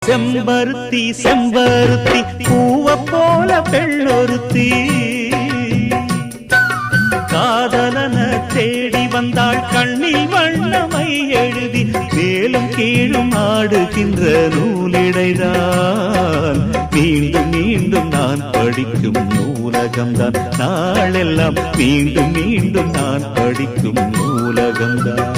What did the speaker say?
செம்பருத்தி செம்பருத்தி பூவ போல பெண்ணொருத்தி காதலன தேடி வந்தாள் கண்ணில் வண்ணமை எழுதி மேலும் கீழும் ஆடுகின்ற நூலிடைதான் மீண்டும் மீண்டும் நான் படிக்கும் நூலகம்தான் நாளெல்லாம் மீண்டும் மீண்டும் நான் படிக்கும் நூலகம்தான்